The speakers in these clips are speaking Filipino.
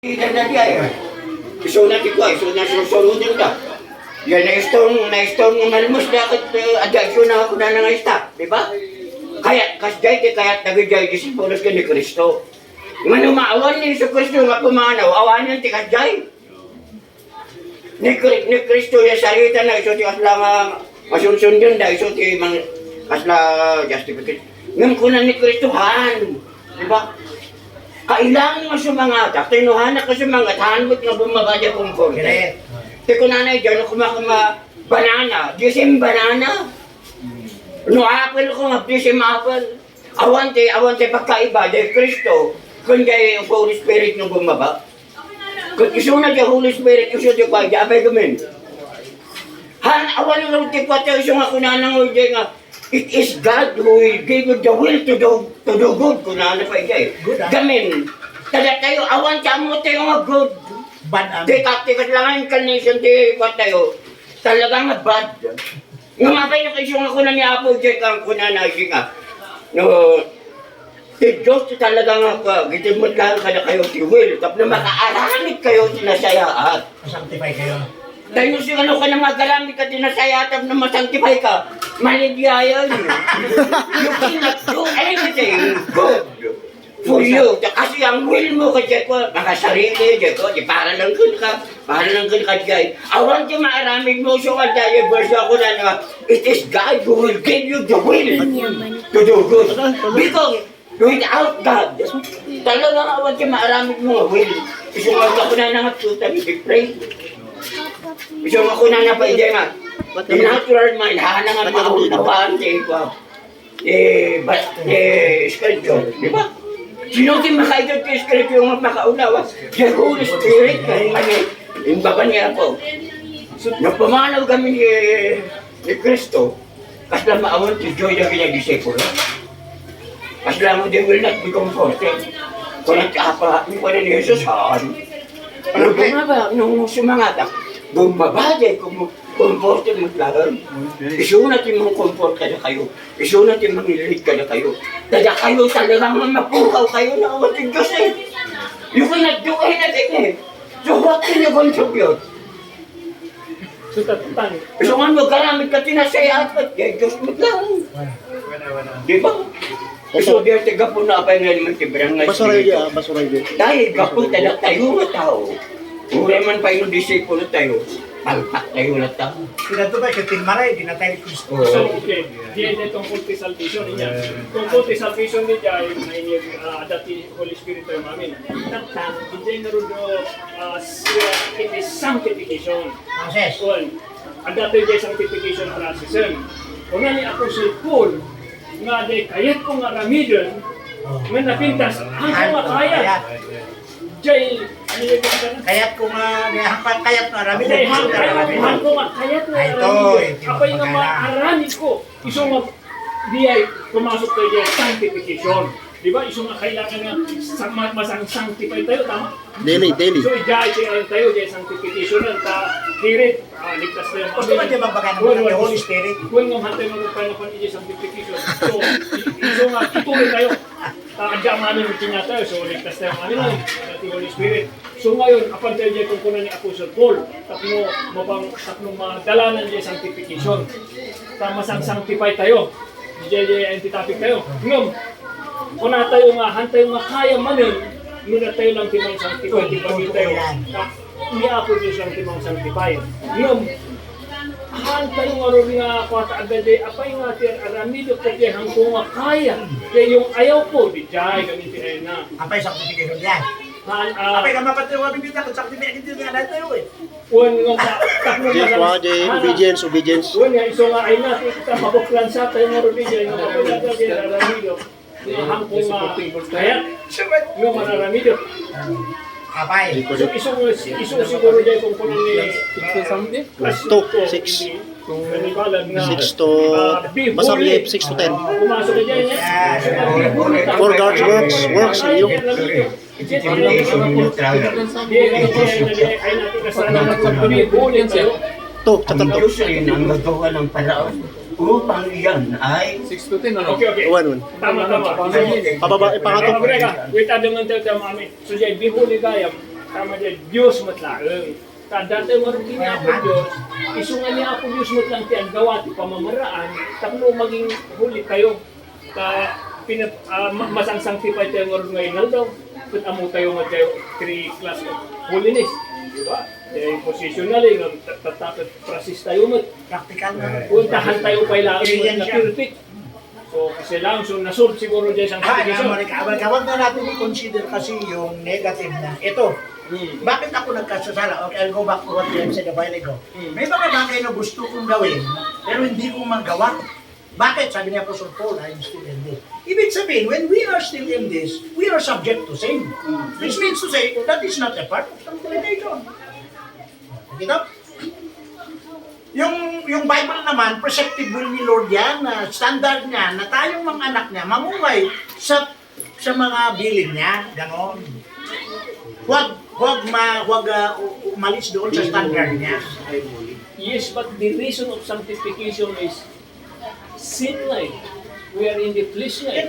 Ilan na diya eh. Iso na ko, iso na susunodin ka. Yan na-storm ng malmos dapat adyaksyon na ako na nangaysta, di ba? Kaya, kasjay ti kaya't nagijay disipulos ka ni Kristo. Ngano maawan ni Iso Kristo nga pumanaw, awan yan ti kasjay. Ni Kristo yung salita na iso ti kasla nga masunsun yun da, iso ti kasla justification. Ngam kunan ni Kristo han, di ba? Kailangan mo sumangat, tinuhanak ka sumangat, hanbot nga bumabadya kong konti. Di ko nanay dyan, kumakama banana, disim banana. No apple ko nga, disim apple. Awante pagkaiba, dahil Kristo, kung dahil Holy Spirit nung bumaba. Kung iso na dahil Holy Spirit, iso dahil pa, dahil apay gamin. Awan nga ti pati, iso nga kunanang dahil nga, it is God who gave you the will to do good. Kung ano pa ito gamin. Tada tayo, awan siya mo tayo nga good. Bad Tikat lang ang incarnation tayo. Talagang nga bad. Ngumapay na kayo nga kunan ni Apo Jack ang kunan na siya. No, si Diyos talaga nga gitimod lang ka na kayo si Will. Tapos na makaaramit kayo sinasayaan. Sanctify kayo. Dahil yung ano ka na magalamit ka dinasayatap na masanctify ka, maligaya yun. You cannot do anything good for you. Kasi ang will mo ka, Jeko, makasarili, Jeko, para lang ka, Jay. Awan di maaramid mo, so ka tayo, verse ako na, it is God who will give you the will to do good. Because without God, talagang awan di maaramid mo, will. Isumag ako na nangatutan, i-pray. Isang ako na napaiday nga, the natural mind, hana nga maunawaan ko, schedule, di ba? Sino din makaidot yung schedule yung makaunawa? The Holy Spirit, kahit yung baba niya po. Nung pumanaw kami ni Kristo, kasla maawan si Joy na pinag-disciple. Kasla mo, they will not be comforted. Kung nagkapa, yung pa ni Jesus, haan. Ano ba nga ba, nung sumangatak, bumabagay, comforted mo lang. Iso natin mong comfort ka na kayo. Iso natin mangilig ka na kayo. Dada kayo talagang mapukaw kayo na awan ng Diyos eh. You cannot do anything eh. So what can you contribute? Iso nga mo, garamit ka tinasayat at Diyos mo lang. Di ba? Iso diyan tiga po na apay nga naman tibrang nga. Basuray di. Dahil kapag tayo nga tao, uri man pa yung disipulo tayo, palpak tayo na tao. Pinato ba, kating maray, di na tayo Kristo. So, okay. Diyan tungkol sa salvation niya. Tungkol sa salvation niya, na inyong dati Holy Spirit tayo mamin. Tatang, hindi na rin it is sanctification. Process. Well, ang dati yung sanctification process. Una ni Apostle Paul, nga de kayat ko nga ramidon, may napintas, ang nga kaya. Jay, ano yung kaya? Kayat ko nga, hangpan kayat na rami. Hangpan ko nga, kayat nga ramidon. Apay nga maarami ko. Iso nga, di ay pumasok tayo dyan, sanctification. Di ba? Iso nga kailangan nga masang sanctify tayo, tama? Daily. So, ijay tayo dyan, sanctification lang, hirit, ligtas tayo. Gusto ba di ba baga naman ng Holy Spirit? Kung nga hantay mo pa na panigay sanctification. So, iso nga, ituloy tayo. Adya mamin routine na tayo, so ligtas tayo ng Holy Spirit. So ngayon, apan tayo dyan kung kunan ni Apostle Paul, tatlong madalanan dyan sanctification. Masang sanctify tayo. Dyan antitopic tayo. Ngayon, kung na tayo nga, hantay nga kaya manin, muna tayo lang timang sanctify, tipagin tayo. Ni-apo Diyos lang timang sanctify. Ngayon, hantay nga rin nga kwata agad apay nga tiyan aramido kasi hangko nga kaya. Kaya yung ayaw po, di jay, gamitin ayun na. Apay sanctification yan. Apay ka mapatiwa bibita kung sanctification yan na tayo eh. Uwan nga Obedience. Uwan nga, iso nga ay na, kita mabuklan sa tayo nga rin dyan, nga mapagdadal yan, aramido. Hangko nga kaya, yung manaramido. Apay. So iso siguro dyan kung kunan ni 6 to masabi 6 to 10. pumasok na dyan yan. For God's works in you. To, chapter 2. Diyos rin ang nagawa ng paraon upang iyan ay 6 to 10, ano? Okay. One. Tama. Pababa, ipangatong. Wait, adong ng tayo mami. So, dyan, bihuli gayam, tama dyan, Diyos matlaang. Dati marukin niya ako Diyos, isungan niya ako Diyos matlang tiyan gawa ti pamamaraan, tapno maging huli kayo. Masang-sanctify tayo ngayon ngayon daw, kung amo tayo nga tayo 3 class of holiness. Diba? Positionally, tatapit prasis tayo mat. Practical na. Puntahan tayo pa ilang na perfect. So, kasi lang, so nasolve siguro dyan isang sanctification. Huwag na natin i-consider kasi yung negative na ito. Bakit ako nagkasasala? Okay, I'll go back to what you said a while ago. May mga bagay na gusto kong gawin, pero hindi ko magawa. Bakit? Sabi niya Apostle Paul, I'm still in this. Ibig sabihin, when we are still in this, we are subject to sin. Which means to say, that is not a part of sanctification. Kita? Yung Bible naman, preceptive will ni Lord yan, standard niya, na tayong mga anak niya, mamungay sa mga bilin niya, ganon. Huwag umalis doon sa standard niya. Yes, but the reason of sanctification is sin na eh. We are in the flesh na eh.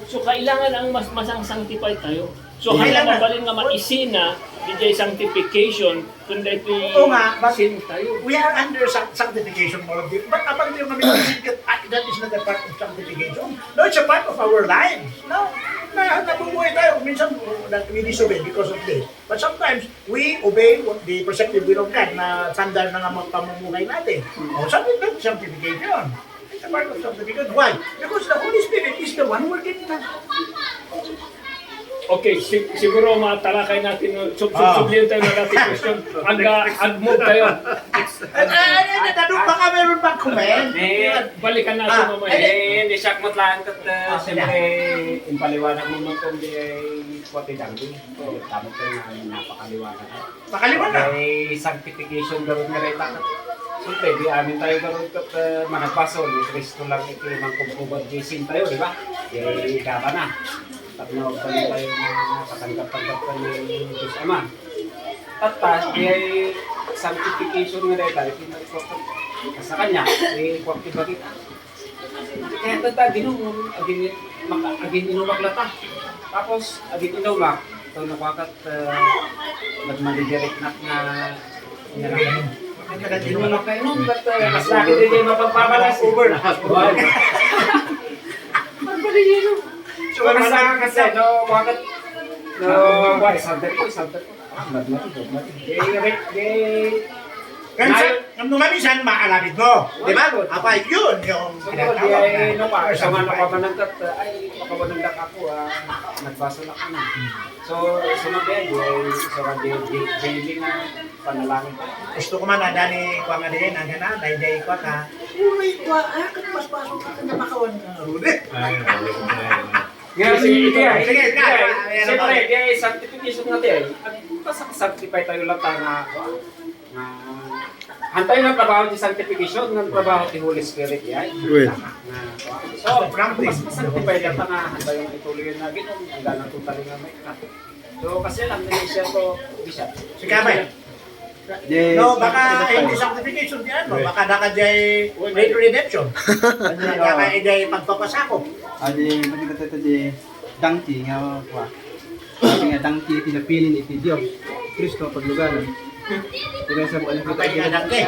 So kailangan ang masang sanctify tayo. So kailangan mabalin nga maisin na DJ sanctification kundi Oo nga, but sin tayo. we are under sanctification more of it. But kapag yung kami that is not a part of sanctification. No, it's a part of our lives. No? Nabubuhay tayo. Minsan, we disobey because of this. But sometimes, we obey the preceptive will of God na standard na nga pamumuhay natin. Something like sanctification. It's a part of sanctification. Why? Because the Holy Spirit is the one working in us. Okay, siguro matalakay natin, sublihan tayo na natin question. Ag-move tayo. Tanong baka meron pang comment? Balikan natin mamaya. Hindi siya matlaan kat siyempre impaliwanag mo mo kung di ay kwati danggi. So, tama ko na napakaliwanag. Pakaliwanag. May sanctification gawin nga rin takat. Siyempre, di amin tayo gawin kat managpaso. Ni Kristo lang ikilimang kumpubad gising tayo, di ba? Di kaba na. Tapos tayo na katanggap-tanggap ka ni Diyos Ama. At di ay sanctification nga rin tayo. Sa kanya, ay kwakti ba kita? Kaya tata, agin inumaklata. Tapos, agin inumak. So, nakwakat, nagmalidirect na inumak kayo nun. But, mas laki din yung mapagpamalas. Over na. Magmalidirect nun. So, mas laki kasi, no, kwakat, why, salter ko. Kan numamisan, maalapit mo. Di ba? Apa yun yung tinatawag na. Nung sama na pamanangkat, ay makamanangkat ako, nagbaso na ako na. So, sunod yan, sa daily na panalangin ko. gusto ko man ada ni kuang adin ang gana day ko ta. Uy, kan mas pasok ka na makawan ka Rudy. Sige, siyempre, kaya sanctification natin, sanctify tayo lang tayo na hantay ng trabaho di sanctification, ng trabaho di Holy Spirit yan. So, mas sanctify lang tayo na hantay yung ituloy na gano'n, ang ganang tutali nga may kat. So, kasi lang, siya to, bisa. Sikabay. No, baka hindi sanctification diyan, no? Baka naka jay great redemption. Baka jay pagpapasako. Adi magkita di dangti nga wa. Nga dangti pinapilin iti Dios. Kristo paglugaran. Kaya sa ano Kapag nga dangke.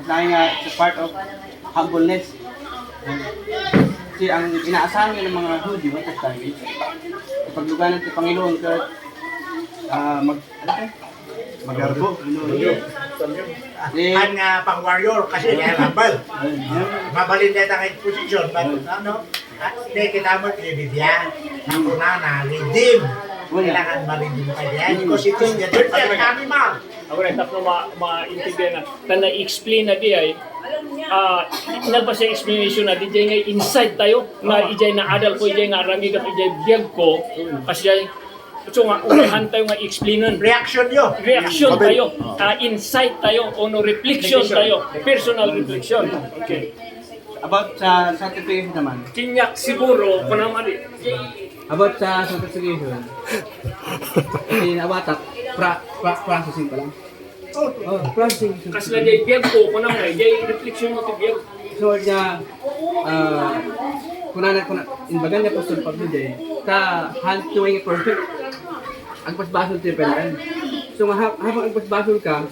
Kasi nga sa part of humbleness. Kasi ang inaasahan ng mga Hudyo at tayo paglugaran ng Panginoon kahit magarbo. Ang pang warrior kasi niya lambal. Mabalin na tayo position, but ano? Hindi kita mo pinibigyan. Ako na redeem. Kailangan ma-redeem pa yan. Because it is the dirt and animal. Ako rin, tapos ma-intindihan na na-explain na di ay nalpas yung explanation na di nga inside tayo na ijay na adal ko, ijay nga rami ka, ijay biyag ko kasi so nga, unahan tayo nga explainan. Reaction yun. Reaction tayo, insight tayo, o no reflection tayo, personal reflection. Okay. About sa sanctification naman. Kinyak siguro, kung naman About sa sanctification. Kasi nawatak, processing pa lang. Processing. kasi na jay biyag ko, kung naman jay reflection mo ito biyag. So, niya, kuna, in bagan niya Pastor Pablo Day, ka hand doing perfect. agpas-basol tayo pala. So habang agpas-basol ka,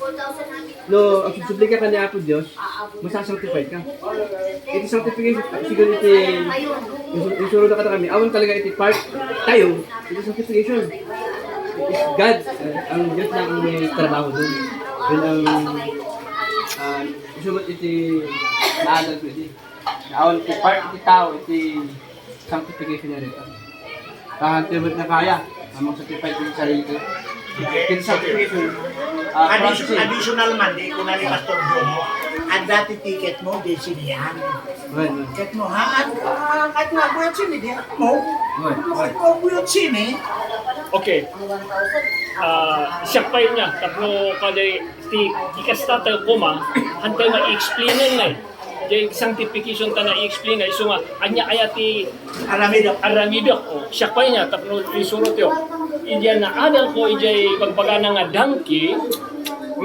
no, ang susublika ka ni Apo Diyos, masasanctified ka. Ito sanctification, siguro ito, yung sunod na kata kami, awan talaga ito part tayo, ito sanctification. It's God, ang Diyos na ang may trabaho doon. Yun ang, sunod ito, naagal ko ito. Awan ito part ito tao, ito sanctification na rin. Kahantibot na kaya, amang sanctified ko sa sarili ko. Ito sanctification. Additional man, di ko na ni Pastor Jomo. Ang dati ticket mo, di sinihan. Ticket mo, ha? At nga, buyot sini, di mo. At mo, buyot sini. Okay. Siya pa yun niya. Tapos kada ikasta tayo kuma, hantay ma-i-explainan na eh. Yung sanctification ta na i-explain na. So nga, anya ayati aramidok. Siya pa niya. Tapos isurot yun. Idiyan na adal ko, ijay pagpagana nga donkey,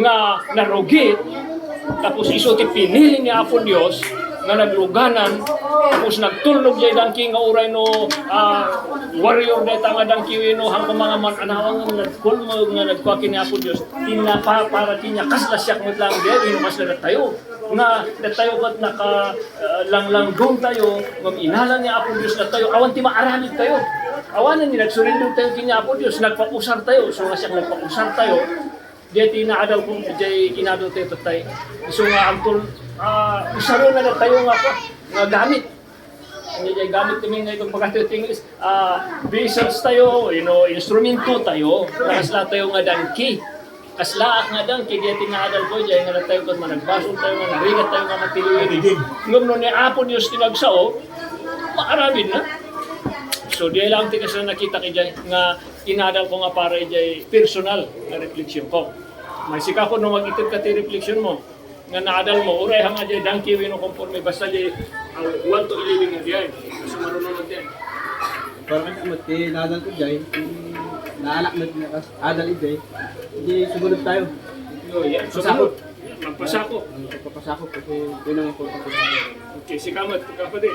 nga narugit, tapos isuti pinili ni Apo Dios nga nagluganan, tapos nagtulog jay donkey nga uray no warrior data nga donkey no hanggang mga mananawang nga nagkulmo nga nagkuha ni Apo Dios para tinya kasla siya kung lang dito mas na tayo nga tayo kat naka lang tayo ng inalan ni Apo Dios na tayo awan ti maaramid tayo awanan ni nagsurrender tayo kanya Apo Dios nagpausar tayo so nga siya nagpausar tayo dito inaadal kong jay inadal tayo tatay so nga ang usaro na tayo nga gamit jay gamit kami nga itong pagkatiyot English vessels tayo instrumento tayo nakasla tayo nga donkey kasla nga donkey dito inaadal ko jay nga tayo kat managbasol tayo nga narigat tayo nga matiluin ngam no ni Apo Dios tinagsao maarabid na. So di lang tikas na nakita kay Jay nga inadal ko nga para Jay personal na refleksyon ko. May sika ko nung mag-itid ka ti refleksyon mo nga naadal mo uray hanga Jay donkey wino conforme basta Jay 1 to 11 nga diyan. So marunong din. Parang mati nadal ko Jay, naanak na adal ito hindi sumunod tayo. So magpasako. Magpapasako kasi yun ang importante. Okay, sikamat kapatid.